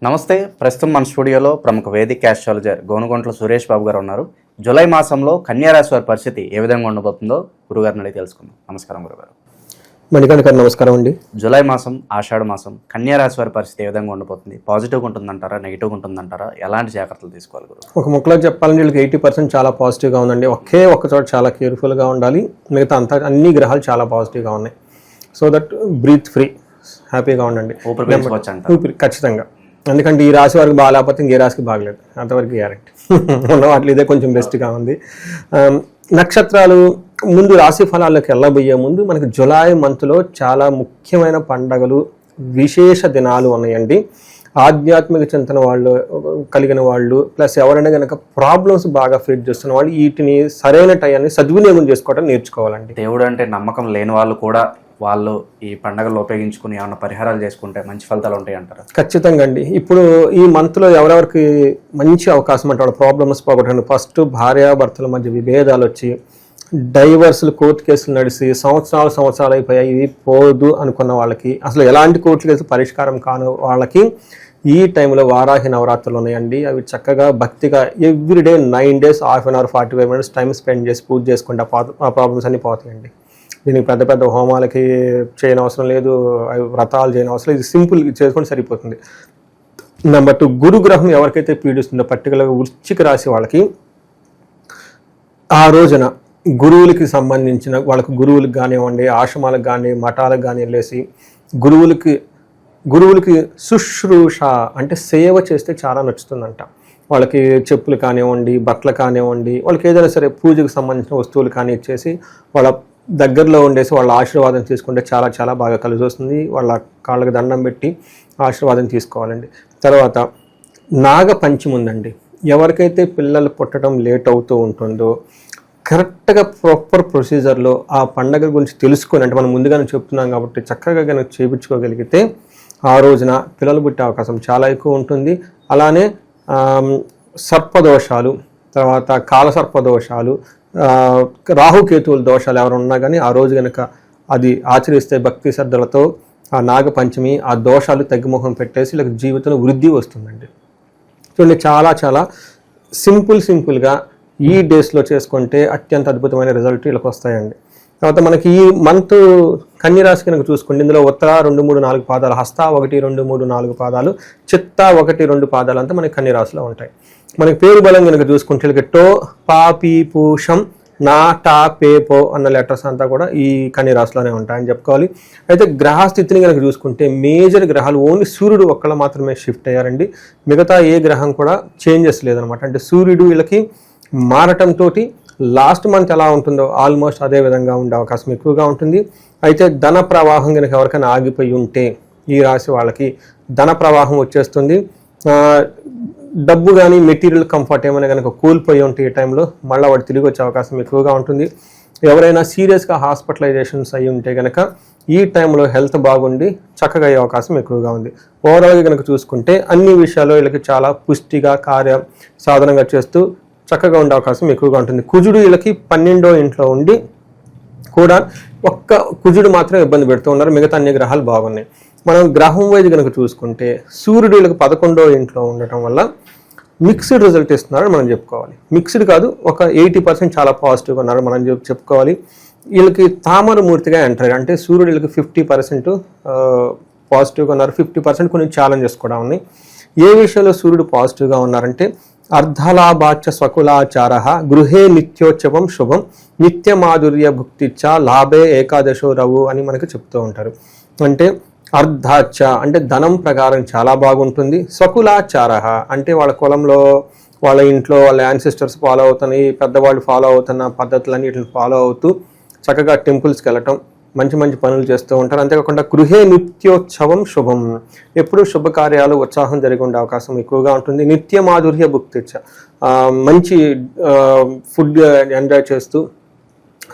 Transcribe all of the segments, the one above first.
నమస్తే. ప్రస్తుతం మన స్టూడియోలో ప్రముఖ వేదిక ఆస్ట్రాలజర్ గోనుగొంట్ల సురేష్ బాబు గారు ఉన్నారు. జూలై మాసంలో కన్యా రాశి వారి పరిస్థితి ఏ విధంగా ఉండబోతుందో గురుగారిని అడిగి తెలుసుకుందాం. నమస్కారం గురుగారు. మణికంఠ గారు నమస్కారం అండి. జూలై మాసం, ఆషాఢ మాసం కన్యా రాశి వారి పరిస్థితి ఏ విధంగా ఉండబోతుంది? పాజిటివ్గా ఉంటుందంటారా, నెగిటివ్గా ఉంటుందంటారా? ఎలాంటి జాగ్రత్తలు తీసుకోవాలి గురు? ఒక ముక్కలో చెప్పాలంటే వీళ్ళకి 80% చాలా పాజిటివ్గా ఉందండి. ఒక చోట చాలా కేర్ఫుల్గా ఉండాలి. మిగతా అంతా అన్ని గ్రహాలు చాలా పాజిటివ్గా ఉన్నాయి. సో దట్ బ్రీత్ ఫ్రీ, హ్యాపీగా ఉండండి. ఊపిరి ఖచ్చితంగా. ఎందుకంటే ఈ రాశి వారికి బాగాలేకపోతే ఇంకే రాశికి బాగలేదు, అంతవరకు గ్యారెంటీ. ఉన్న వాటిలో ఇదే కొంచెం బెస్ట్గా ఉంది. నక్షత్రాలు ముందు రాశి ఫలాల్లోకి వెళ్ళబోయే ముందు మనకి జులై మంత్లో చాలా ముఖ్యమైన పండగలు, విశేష దినాలు ఉన్నాయండి. ఆధ్యాత్మిక చింతన వాళ్ళు కలిగిన వాళ్ళు, ప్లస్ ఎవరైనా కనుక ప్రాబ్లమ్స్ బాగా ఫేస్ చేస్తున్న వాళ్ళు వీటిని సరైన టైంని సద్వినియోగం చేసుకోవడం నేర్చుకోవాలండి. దేవుడు అంటే నమ్మకం లేని వాళ్ళు కూడా వాళ్ళు ఈ పండుగలు ఉపయోగించుకుని ఏమైనా పరిహారాలు చేసుకుంటే మంచి ఫలితాలు ఉంటాయి అంటారు? ఖచ్చితంగా అండి. ఇప్పుడు ఈ మంత్లో ఎవరెవరికి మంచి అవకాశం అంటే వాళ్ళ ప్రాబ్లమ్స్ పోగొట్టండి. ఫస్ట్ భార్యాభర్తల మధ్య విభేదాలు వచ్చి డైవర్స్లు కోర్టు కేసులు నడిచి సంవత్సరాలు అయిపోయాయి, ఇది పోదు అనుకున్న వాళ్ళకి, అసలు ఎలాంటి కోర్టు కేసులు పరిష్కారం కాని వాళ్ళకి ఈ టైంలో వారాహి నవరాత్రులు ఉన్నాయండి. అవి చక్కగా భక్తిగా everyday 9 days half an hour 45 minutes time spend చేసి పూజ చేసుకుంటే ఆ ప్రాబ్లమ్స్ అన్నీ పోతాయండి. దీనికి పెద్ద పెద్ద హోమాలకి చేయని అవసరం లేదు, వ్రతాలు చేయని అవసరం లేదు. ఇది సింపుల్ చేసుకుంటే సరిపోతుంది. నెంబర్ 2, గురుగ్రహం ఎవరికైతే పీడిస్తుందో పర్టికులర్గా వృశ్చిక రాశి వాళ్ళకి ఆ రోజున గురువులకి సంబంధించిన వాళ్ళకి గురువులకు కానివ్వండి, ఆశ్రమాలకు కానీ మఠాలకు కానీ వెళ్ళేసి గురువులకి శుశ్రూష అంటే సేవ చేస్తే చాలా నచ్చుతుందంట. వాళ్ళకి చెప్పులు కానివ్వండి, బట్టలు కానివ్వండి, వాళ్ళకి ఏదైనా సరే పూజకు సంబంధించిన వస్తువులు కానీ ఇచ్చేసి వాళ్ళ దగ్గరలో ఉండేసి వాళ్ళ ఆశీర్వాదం తీసుకుంటే చాలా చాలా బాగా కలిసి వస్తుంది. వాళ్ళ కాళ్ళకి దండం పెట్టి ఆశీర్వాదం తీసుకోవాలండి. తర్వాత నాగ పంచమి ఉందండి. ఎవరికైతే పిల్లలు పుట్టడం లేట్ అవుతూ ఉంటుందో కరెక్ట్గా ప్రాపర్ ప్రొసీజర్లో ఆ పండగ గురించి తెలుసుకొని, అంటే మనం ముందుగానే చెప్తున్నాం కాబట్టి చక్కగా కనుక చేయించుకోగలిగితే ఆ రోజున పిల్లలు పుట్టే అవకాశం చాలా ఎక్కువ ఉంటుంది. అలానే సర్పదోషాలు, తర్వాత కాలసర్పదోషాలు, రాహుకేతువుల దోషాలు ఎవరు ఉన్నా కానీ ఆ రోజు కనుక అది ఆచరిస్తే భక్తి శ్రద్ధలతో ఆ నాగపంచమి ఆ దోషాలు తగ్గిముఖం పెట్టేసి వీళ్ళకి జీవితంలో వృద్ధి వస్తుందండి. చూడండి, చాలా చాలా సింపుల్గా ఈ డేస్లో చేసుకుంటే అత్యంత అద్భుతమైన రిజల్ట్ వీళ్ళకి వస్తాయండి. తర్వాత మనకి ఈ మంత్ కన్యరాశి కనుక చూసుకోండి, ఇందులో ఉత్తర 2, 3, 4 పాదాలు, హస్త 1, 2, 3, 4 పాదాలు, చిత్త 1, 2 పాదాలు అంతా మనకి కన్యరాశిలో ఉంటాయి. మనకి పేరు బలం కనుక చూసుకుంటే టో, పా, పీ, పూషం, నా, టా, పే, పో అన్న లెటర్స్ అంతా కూడా ఈ కన్యరాశిలోనే ఉంటాయని చెప్పుకోవాలి. అయితే గ్రహస్థితిని కనుక చూసుకుంటే మేజర్ గ్రహాలు ఓన్లీ సూర్యుడు ఒక్కళ్ళు మాత్రమే షిఫ్ట్ అయ్యారండి. మిగతా ఏ గ్రహం కూడా చేంజెస్ లేదనమాట. అంటే సూర్యుడు వీళ్ళకి మారటంతో లాస్ట్ మంత్ ఎలా ఉంటుందో ఆల్మోస్ట్ అదే విధంగా ఉండే అవకాశం ఎక్కువగా ఉంటుంది. అయితే ధన ప్రవాహం కనుక ఎవరికైనా ఆగిపోయి ఉంటే ఈ రాశి వాళ్ళకి ధన ప్రవాహం వచ్చేస్తుంది. డబ్బు కానీ మెటీరియల్ కంఫర్ట్ ఏమైనా కనుక కోల్పోయి ఉంటే ఈ టైంలో మళ్ళీ వాడు తిరిగి వచ్చే అవకాశం ఎక్కువగా ఉంటుంది. ఎవరైనా సీరియస్గా హాస్పిటలైజేషన్స్ అయ్యి ఉంటే కనుక ఈ టైంలో హెల్త్ బాగుండి చక్కగా అయ్యే అవకాశం ఎక్కువగా ఉంది. ఓవరాల్గా కనుక చూసుకుంటే అన్ని విషయాల్లో వీళ్ళకి చాలా పుష్టిగా కార్య సాధనంగా చేస్తూ చక్కగా ఉండే అవకాశం ఎక్కువగా ఉంటుంది. కుజుడు వీళ్ళకి 12వ ఇంట్లో ఉండి కూడా ఒక్క కుజుడు మాత్రం ఇబ్బంది పెడుతూ ఉన్నారు, మిగతా అన్ని గ్రహాలు బాగున్నాయి. మనం గ్రహం వైజ్ కనుక చూసుకుంటే సూర్యుడు వీళ్ళకి 11వ ఇంట్లో ఉండటం వల్ల మిక్స్డ్ రిజల్ట్ ఇస్తున్నారని మనం చెప్పుకోవాలి. మిక్స్డ్ కాదు, ఒక 80% చాలా పాజిటివ్గా ఉన్నారు మనం చెప్పుకోవాలి. వీళ్ళకి తామరమూర్తిగా ఎంటర్ అయ్యారు, అంటే సూర్యుడు వీళ్ళకి 50% పాజిటివ్గా ఉన్నారు, 50% కొన్ని ఛాలెంజెస్ కూడా ఉన్నాయి. ఏ విషయంలో సూర్యుడు పాజిటివ్గా ఉన్నారంటే అర్ధలాభాచ స్వకులాచార, గృహే నిత్యోత్సవం శుభం, నిత్య మాధుర్య భుక్తిచ్చ, లాభే ఏకాదశో రవు అని మనకు చెప్తూ ఉంటారు. అంటే అర్ధాచ అంటే ధనం ప్రకారం చాలా బాగుంటుంది. స్వకులాచార అంటే వాళ్ళ కులంలో వాళ్ళ ఇంట్లో వాళ్ళ యాన్సిస్టర్స్ ఫాలో అవుతున్న పెద్దవాళ్ళు ఫాలో అవుతున్న పద్ధతులన్నిటిని ఫాలో అవుతూ చక్కగా టెంపుల్స్కి వెళ్ళటం, మంచి మంచి పనులు చేస్తూ ఉంటారు. అంతేకాకుండా గృహే నిత్యోత్సవం శుభం, ఎప్పుడూ శుభకార్యాలు ఉత్సాహం జరిగి ఉండే అవకాశం ఎక్కువగా ఉంటుంది. నిత్య మాధుర్య భుక్తిచ్చ మంచి ఫుడ్ ఎంజాయ్ చేస్తూ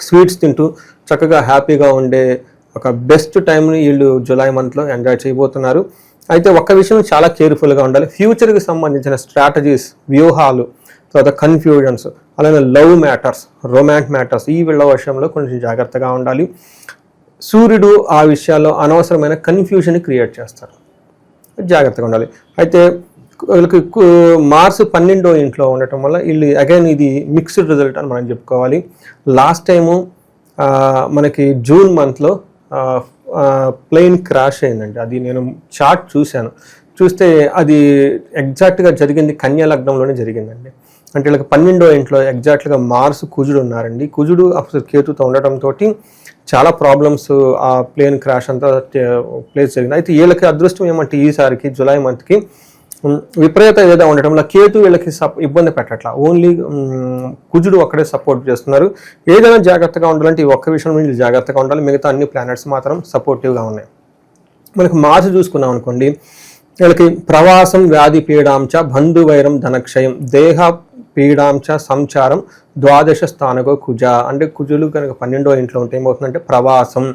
స్వీట్స్ తింటూ చక్కగా హ్యాపీగా ఉండే ఒక బెస్ట్ టైంని వీళ్ళు జూలై మంత్లో ఎంజాయ్ చేయబోతున్నారు. అయితే ఒక్క విషయం చాలా కేర్ఫుల్గా ఉండాలి. ఫ్యూచర్కి సంబంధించిన స్ట్రాటజీస్, వ్యూహాలు, తర్వాత కన్ఫ్యూజన్స్, అలానే లవ్ మ్యాటర్స్, రొమాంటిక్ మ్యాటర్స్ ఈ వీళ్ళ విషయంలో కొంచెం జాగ్రత్తగా ఉండాలి. సూర్యుడు ఆ విషయాల్లో అనవసరమైన కన్ఫ్యూజన్ క్రియేట్ చేస్తారు. జాగ్రత్తగా ఉండాలి. అయితే వీళ్ళకి మార్స్ 12వ ఇంట్లో ఉండటం వల్ల వీళ్ళు అగైన్ ఇది మిక్స్డ్ రిజల్ట్ అని మనం చెప్పుకోవాలి. లాస్ట్ టైము మనకి జూన్ మంత్లో ప్లేన్ క్రాష్ అయిందండి. అది నేను చార్ట్ చూస్తే అది ఎగ్జాక్ట్గా జరిగింది కన్యా లగ్నంలోనే జరిగిందండి. అంటే వీళ్ళకి 12వ ఇంట్లో ఎగ్జాక్ట్గా మార్స్ కుజుడు ఉన్నారండి. కుజుడు అసలు కేతుతో ఉండటంతో చాలా ప్రాబ్లమ్స్ ఆ ప్లేన్ క్రాష్ అంతా ప్లేస్ జరిగింది. అయితే వీళ్ళకి అదృష్టం ఏమంటే ఈసారికి జూలై మంత్కి విపరీత ఏదో ఉండటం వల్ల కేతు వీళ్ళకి ఇబ్బంది పెట్టట్లా, ఓన్లీ కుజుడు ఒక్కడే సపోర్ట్ చేస్తున్నారు. ఏదైనా జాగ్రత్తగా ఉండాలంటే ఈ ఒక్క విషయం వీళ్ళు జాగ్రత్తగా ఉండాలి, మిగతా అన్ని ప్లానెట్స్ మాత్రం సపోర్టివ్గా ఉన్నాయి. మనకి మార్చి చూసుకున్నాం అనుకోండి, వీళ్ళకి ప్రవాసం వ్యాధి పీడాంచ బంధువైరం ధనక్షయం దేహ పీడాంచ సంచారం ద్వాదశ స్థానకో కుజ. అంటే కుజులు కనుక 12వ ఇంట్లో ఉంటే ఏమవుతుందంటే ప్రవాసం,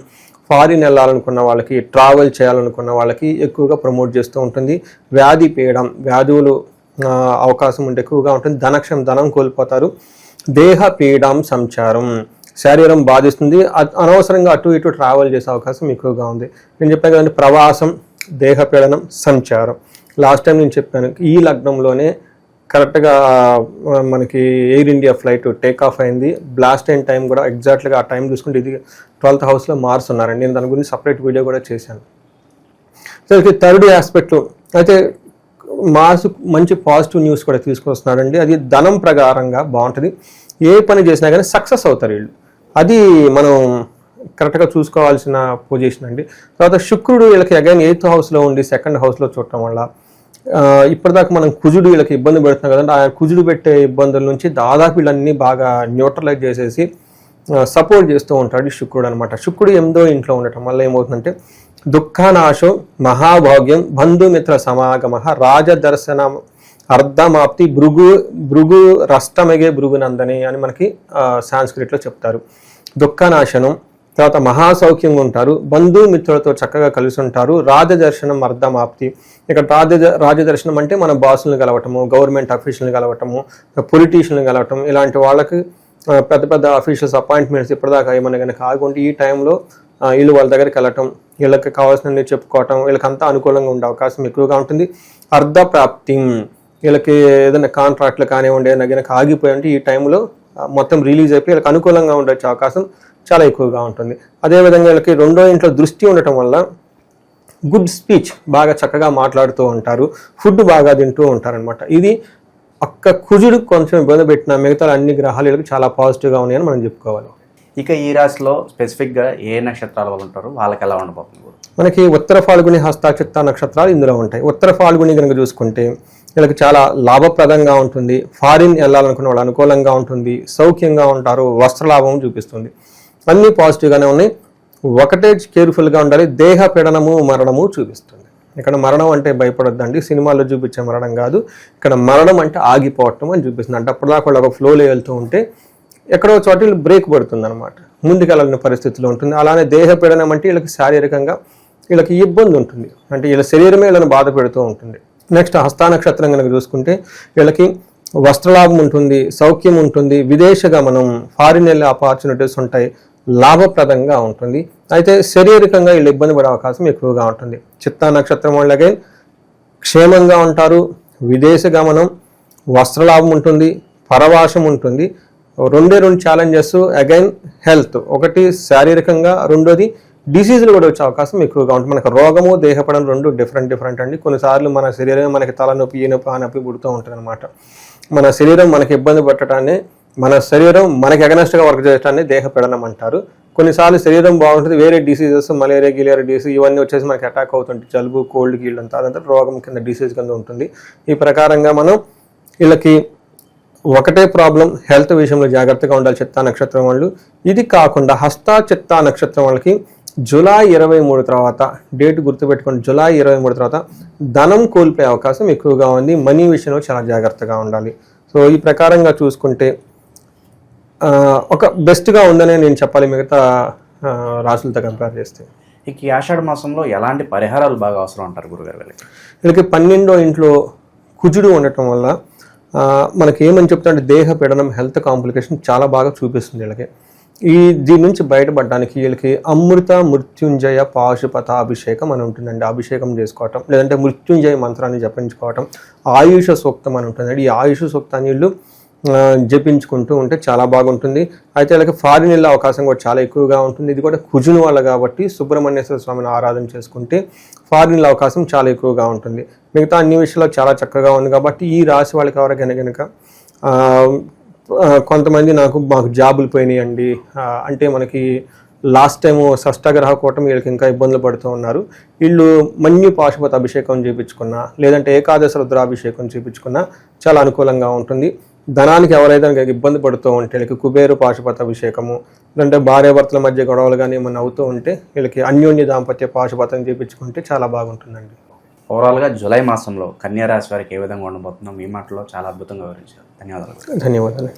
ఫారిన్ వెళ్ళాలనుకున్న వాళ్ళకి, ట్రావెల్ చేయాలనుకున్న వాళ్ళకి ఎక్కువగా ప్రమోట్ చేస్తూ ఉంటుంది. వ్యాధి పీడం, వ్యాధులు అవకాశం ఉంటే ఎక్కువగా ఉంటుంది. ధనక్షం, ధనం కోల్పోతారు. దేహ పీడం సంచారం, శరీరం బాధిస్తుంది. అనవసరంగా అటు ఇటు ట్రావెల్ చేసే అవకాశం ఎక్కువగా ఉంది. నేను చెప్పాను కదండి, ప్రవాసం, దేహ పీడనం, సంచారం. లాస్ట్ టైం నేను చెప్పాను ఈ లగ్నంలోనే కరెక్ట్గా మనకి air India flight take off అయింది. బ్లాస్ట్ అయిన టైం కూడా ఎగ్జాక్ట్గా ఆ టైం చూసుకుంటే ఇది 12th హౌస్లో మార్స్ ఉన్నారండి. నేను దాని గురించి సపరేట్ వీడియో కూడా చేశాను. సో ఇది థర్డ్ ఆస్పెక్ట్. అయితే మార్స్ మంచి పాజిటివ్ న్యూస్ కూడా తీసుకొస్తున్నాడండి. అది ధనం ప్రకారంగా బాగుంటుంది. ఏ పని చేసినా కానీ సక్సెస్ అవుతారు వీళ్ళు. అది మనం కరెక్ట్గా చూసుకోవాల్సిన పొజిషన్ అండి. తర్వాత శుక్రుడు వీళ్ళకి అగైన్ 8th హౌస్లో ఉండి 2nd హౌస్లో చూడటం వల్ల ఇప్పటిదాకా మనం కుజుడు వీళ్ళకి ఇబ్బంది పెడుతున్నాం కదండి, ఆ కుజుడు పెట్టే ఇబ్బందుల నుంచి దాదాపు వీళ్ళన్నీ బాగా న్యూట్రలైజ్ చేసేసి సపోర్ట్ చేస్తూ ఉంటాడు శుక్రుడు అనమాట. శుక్రుడు 8వ ఇంట్లో ఉండటం వల్ల ఏమవుతుందంటే దుఃఖనాశం, మహాభాగ్యం, బంధుమిత్ర సమాగమ, రాజదర్శనం, అర్ధమాప్తి, భృగు రష్టమగే భృగునందని అని మనకి సాంస్క్రిట్లో చెప్తారు. దుఃఖనాశనం, తర్వాత మహాసౌఖ్యంగా ఉంటారు, బంధుమిత్రులతో చక్కగా కలిసి ఉంటారు. రాజదర్శనం, అర్ధమాప్తి. ఇక్కడ రాజదర్శనం అంటే మన బాసులను కలవటము, గవర్నమెంట్ అఫీషియల్ని కలవటము, పొలిటీషియన్లు కలవటం, ఇలాంటి వాళ్ళకి పెద్ద పెద్ద అఫీషియల్స్ అపాయింట్మెంట్స్ ఇప్పటిదాకా ఏమన్నా కనుక ఆగుంటే ఈ టైంలో వీళ్ళు వాళ్ళ దగ్గరికి వెళ్ళటం, వీళ్ళకి కావాల్సినవి చెప్పుకోవటం, వీళ్ళకంతా అనుకూలంగా ఉండే అవకాశం ఎక్కువగా ఉంటుంది. అర్ధప్రాప్తి, వీళ్ళకి ఏదైనా కాంట్రాక్ట్లు కానివ్వండి ఏదైనా కనుక ఆగిపోయి ఉంటే ఈ టైంలో మొత్తం రిలీజ్ అయిపోయి వీళ్ళకి అనుకూలంగా ఉండే అవకాశం చాలా ఎక్కువగా ఉంటుంది. అదేవిధంగా వీళ్ళకి 2వ ఇంట్లో దృష్టి ఉండటం వల్ల గుడ్ స్పీచ్, బాగా చక్కగా మాట్లాడుతూ ఉంటారు, ఫుడ్ బాగా తింటూ ఉంటారనమాట. ఇది ఒక్క కుజుడు కొంచెం ఇబ్బంది పెట్టిన మిగతా అన్ని గ్రహాలు వీళ్ళకి చాలా పాజిటివ్గా ఉన్నాయని మనం చెప్పుకోవాలి. ఇక ఈ రాశిలో స్పెసిఫిక్గా ఏ నక్షత్రాల వాళ్ళు ఉంటారు, వాళ్ళకి ఎలా ఉండబోతుంది? మనకి ఉత్తర ఫాల్గుని, హస్త, చిత్త నక్షత్రాలు ఇందులో ఉంటాయి. ఉత్తర ఫాల్గుని కనుక చూసుకుంటే వీళ్ళకి చాలా లాభప్రదంగా ఉంటుంది. ఫారిన్ వెళ్ళాలనుకున్న వాళ్ళు అనుకూలంగా ఉంటుంది, సౌఖ్యంగా ఉంటారు, వస్త్రలాభం చూపిస్తుంది. అన్నీ పాజిటివ్గానే ఉన్నాయి. ఒకటే కేర్ఫుల్గా ఉండాలి, దేహ పీడనము, మరణము చూపిస్తుంది. ఇక్కడ మరణం అంటే భయపడొద్దండి, సినిమాల్లో చూపించే మరణం కాదు. ఇక్కడ మరణం అంటే ఆగిపోవటం అని చూపిస్తుంది. అంటే అప్పటిదాకా వాళ్ళు ఒక ఫ్లోలో వెళ్తూ ఉంటే ఎక్కడో చోట బ్రేక్ పడుతుంది అనమాట, ముందుకెళ్ళని పరిస్థితిలో ఉంటుంది. అలానే దేహ పీడనం అంటే వీళ్ళకి శారీరకంగా వీళ్ళకి ఇబ్బంది ఉంటుంది, అంటే వీళ్ళ శరీరమే వీళ్ళని బాధ పెడుతూ ఉంటుంది. నెక్స్ట్ హస్త నక్షత్రం కనుక చూసుకుంటే వీళ్ళకి వస్త్రలాభం ఉంటుంది, సౌఖ్యం ఉంటుంది, విదేశ గమనం, ఫారిన్ వెళ్ళే ఆపర్చునిటీస్ ఉంటాయి, లాభప్రదంగా ఉంటుంది. అయితే శారీరకంగా వీళ్ళు ఇబ్బంది పడే అవకాశం ఎక్కువగా ఉంటుంది. చిత్తా నక్షత్రం వాళ్ళకి క్షేమంగా ఉంటారు, విదేశ గమనం, వస్త్రలాభం ఉంటుంది, పరవాసం ఉంటుంది. 2 ఛాలెంజెస్ అగైన్ హెల్త్, ఒకటి శారీరకంగా, రెండోది డిసీజులు కూడా వచ్చే అవకాశం ఎక్కువగా ఉంటుంది. మనకు రోగము, దేహపడం 2 డిఫరెంట్ అండి. కొన్నిసార్లు మన శరీరం మనకి తలనొప్పి, ఈ నొప్పి, ఆ నొప్పి పుడుతూ ఉంటుంది అనమాట. మన శరీరం మనకి ఇబ్బంది పెట్టడాన్ని, మన శరీరం మనకి అగనెస్ట్గా వర్క్ చేయడాన్ని దేహపీడనం అంటారు. కొన్నిసార్లు శరీరం బాగుంటుంది, వేరే డిసీజెస్, మలేరియా, గిలేరియా డిసీజ్ ఇవన్నీ వచ్చేసి మనకి అటాక్ అవుతుంటాయి, జలుబు, కోల్డ్, గీల్డ్ అంతా అదంతా రోగం కింద, డిసీజ్ కింద ఉంటుంది. ఈ ప్రకారంగా మనం వీళ్ళకి ఒకటే ప్రాబ్లం, హెల్త్ విషయంలో జాగ్రత్తగా ఉండాలి చిత్తా నక్షత్రం వాళ్ళు. ఇది కాకుండా హస్త, చిత్తా నక్షత్రం వాళ్ళకి జూలై 23 తర్వాత, డేట్ గుర్తుపెట్టుకోండి, జూలై 23 తర్వాత ధనం కోల్పోయే అవకాశం ఎక్కువగా ఉంది. మనీ విషయంలో చాలా జాగ్రత్తగా ఉండాలి. సో ఈ ప్రకారంగా చూసుకుంటే ఒక బెస్ట్గా ఉందనే నేను చెప్పాలి మిగతా రాశులతో కంపేర్ చేస్తే. ఇక ఈ ఆషాఢ మాసంలో ఎలాంటి పరిహారాలు బాగా అవసరం అంటారు గురుగారు? వీళ్ళకి 12వ ఇంట్లో కుజుడు ఉండటం వల్ల మనకి ఏమని చెప్తుంటే దేహ పీడనం, హెల్త్ కాంప్లికేషన్ చాలా బాగా చూపిస్తుంది వీళ్ళకి. దీని నుంచి బయటపడడానికి వీళ్ళకి అమృత మృత్యుంజయ పాశుపతాభిషేకం అని ఉంటుందండి. అభిషేకం చేసుకోవటం, లేదంటే మృత్యుంజయ మంత్రాన్ని జపించుకోవటం, ఆయుష సూక్తం అని ఉంటుందండి. ఈ ఆయుష సూక్తాన్ని వీళ్ళు జపించుకుంటూ ఉంటే చాలా బాగుంటుంది. అయితే వీళ్ళకి ఫారిన్ వెళ్ళే అవకాశం కూడా చాలా ఎక్కువగా ఉంటుంది. ఇది కూడా కుజుని వల్ల కాబట్టి సుబ్రహ్మణ్యేశ్వర స్వామిని ఆరాధన చేసుకుంటే ఫారిన్ వెళ్ళే అవకాశం చాలా ఎక్కువగా ఉంటుంది. మిగతా అన్ని విషయాల్లో చాలా చక్కగా ఉంది కాబట్టి ఈ రాశి వాళ్ళకి ఎవరికైనా కనుక కొంతమంది మాకు జాబులు పోయినాయండి అంటే మనకి లాస్ట్ టైం షష్ఠగ్రహ కూటమి వీళ్ళకి ఇంకా ఇబ్బందులు పడుతూ ఉన్నారు. వీళ్ళు మన్యు పాశుపత అభిషేకం చేయించుకున్నా, లేదంటే ఏకాదశ రుద్రాభిషేకం చేయించుకున్నా చాలా అనుకూలంగా ఉంటుంది. ధనానికి ఎవరైతే ఇబ్బంది పడుతూ ఉంటే వీళ్ళకి కుబేరు పాశుపత అభిషేకము, లేదంటే భార్యాభర్తల మధ్య గొడవలు కానీ ఏమన్నా అవుతూ ఉంటే వీళ్ళకి అన్యోన్య దాంపత్య పాశుపతం చేయించుకుంటే చాలా బాగుంటుందండి. ఓవరాల్గా జూలై మాసంలో కన్యా రాశి వారికి ఏ విధంగా ఉండబోతుందో మీ మాటలో చాలా అద్భుతంగా వివరించారు. ధన్యవాదాలు. ధన్యవాదాలు.